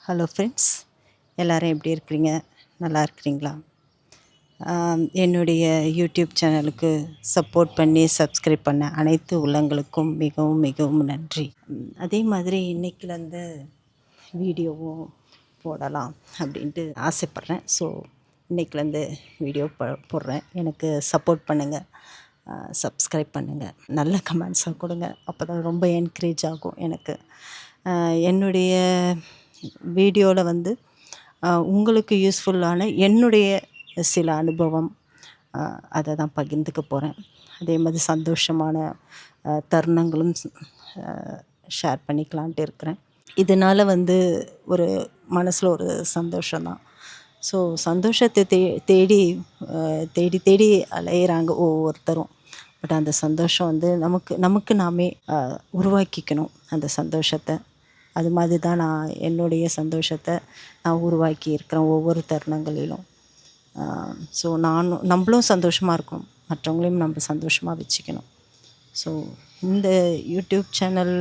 Hello friends, எல்லோரும் எப்படி இருக்கிறீங்க? நல்லா இருக்கிறீங்களா? என்னுடைய யூடியூப் சேனலுக்கு சப்போர்ட் பண்ணி சப்ஸ்கிரைப் பண்ண அனைத்து உள்ளங்களுக்கும் மிகவும் மிகவும் நன்றி. அதே மாதிரி இன்றைக்கிலேருந்து வீடியோவும் போடலாம் அப்படின்ட்டு ஆசைப்பட்றேன். ஸோ இன்றைக்கிலேருந்து வீடியோ போடுறேன். எனக்கு சப்போர்ட் பண்ணுங்கள், சப்ஸ்கிரைப் பண்ணுங்கள், நல்ல கமெண்ட்ஸாக கொடுங்க. அப்போ தான் ரொம்ப என்கரேஜ் ஆகும் எனக்கு. என்னுடைய வீடியோவில் உங்களுக்கு யூஸ்ஃபுல்லான என்னுடைய சில அனுபவம் அதை தான் பகிர்ந்துக்க போகிறேன். அதே மாதிரி சந்தோஷமான தருணங்களும் ஷேர் பண்ணிக்கலான்ட்டு இருக்கிறேன். இதனால் ஒரு மனசில் ஒரு சந்தோஷம்தான். ஸோ சந்தோஷத்தை தேடி தேடி தேடி அலையிறாங்க ஒவ்வொருத்தரும். பட் அந்த சந்தோஷம் நமக்கு நாமே உருவாக்கிக்கணும் அந்த சந்தோஷத்தை. அது மாதிரி தான் நான் என்னுடைய சந்தோஷத்தை நான் உருவாக்கி இருக்கிறேன் ஒவ்வொரு தருணங்களிலும். ஸோ நம்மளும் சந்தோஷமாக இருக்கணும், மற்றவங்களையும் நம்ம சந்தோஷமாக வச்சுக்கணும். ஸோ இந்த யூடியூப் சேனல்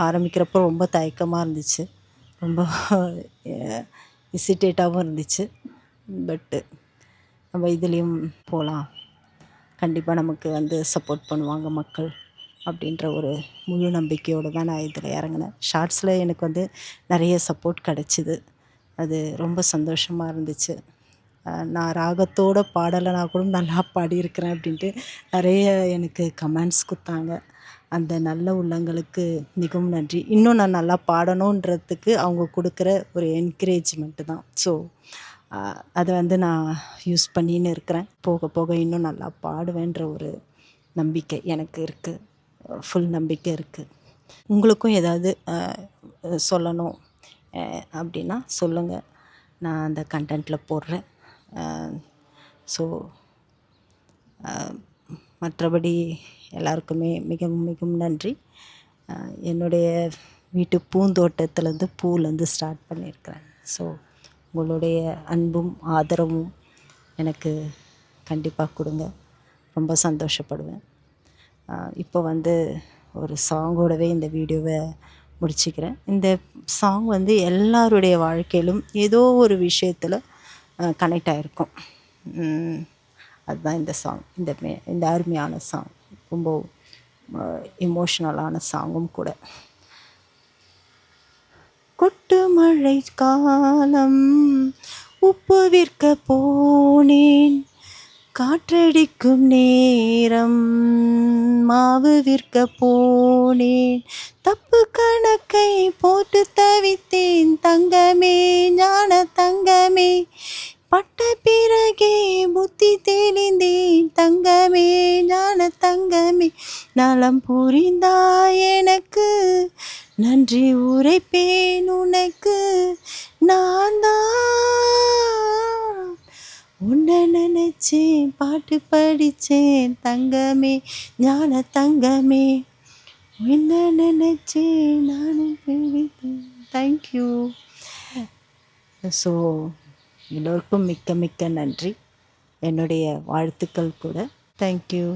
ஆரம்பிக்கிறப்போ ரொம்ப தயக்கமாக இருந்துச்சு, ரொம்ப ஹெசிடேட்டாகவும் இருந்துச்சு. பட்டு நம்ம இதுலேயும் போகலாம், கண்டிப்பாக நமக்கு சப்போர்ட் பண்ணுவாங்க மக்கள் அப்படின்ற ஒரு முழு நம்பிக்கையோடு தான் நான் இதில் இறங்கினேன். ஷார்ட்ஸில் எனக்கு நிறைய சப்போர்ட் கிடச்சிது. அது ரொம்ப சந்தோஷமாக இருந்துச்சு. நான் ராகத்தோடு பாடலைனா கூட நல்லா பாடியிருக்கிறேன் அப்படின்ட்டு நிறைய எனக்கு கமெண்ட்ஸ் கொடுத்தாங்க. அந்த நல்ல உள்ளங்களுக்கு மிகவும் நன்றி. இன்னும் நான் நல்லா பாடணுன்றதுக்கு அவங்க கொடுக்குற ஒரு என்கரேஜ்மெண்ட்டு தான். ஸோ அதை நான் யூஸ் பண்ணின்னு இருக்கிறேன். போக போக இன்னும் நல்லா பாடுவேன்ற ஒரு நம்பிக்கை எனக்கு இருக்குது, ஃபுல் நம்பிக்கை இருக்குது. உங்களுக்கும் ஏதாவது சொல்லணும் அப்படின்னா சொல்லுங்கள், நான் அந்த கண்டென்ட்டில் போடுறேன். ஸோ மற்றபடி எல்லாருக்குமே மிகவும் மிகவும் நன்றி. என்னுடைய வீட்டு பூந்தோட்டத்துலேருந்து பூலேருந்து ஸ்டார்ட் பண்ணியிருக்கிறேன். ஸோ உங்களுடைய அன்பும் ஆதரவும் எனக்கு கண்டிப்பாக கொடுங்க, ரொம்ப சந்தோஷப்படுவேன். இப்போ ஒரு சாங்கோடவே இந்த வீடியோவை முடிச்சுக்கிறேன். இந்த சாங் எல்லாருடைய வாழ்க்கையிலும் ஏதோ ஒரு விஷயத்தில் கனெக்ட் ஆகிருக்கும். அதுதான் இந்த சாங். இந்த அருமையான சாங் ரொம்ப எமோஷ்னலான சாங்கும் கூட. கொட்டு மழை காலம் உப்பு விற்க போனேன், காற்றடிக்கும் நேரம் மாவு விற்க போனேன், தப்பு கணக்கை போட்டு தவித்தேன் தங்கமே, ஞான தங்கமே, பட்ட பிறகே புத்தி தெளிந்தேன் தங்கமே, ஞான தங்கமே, நலம் புரிந்தாய் எனக்கு, நன்றி உரைப்பேன் உனக்கு, நான் தான் உன்னை நினைச்சேன், பாட்டு படித்தேன் தங்கமே, ஞான தங்கமே, உன்னை நினைச்சேன் நானும் பிடித்தேன். தேங்க்யூ. ஸோ எல்லோருக்கும் மிக்க மிக்க நன்றி. என்னுடைய வாழ்த்துக்கள் கூட. தேங்க்யூ.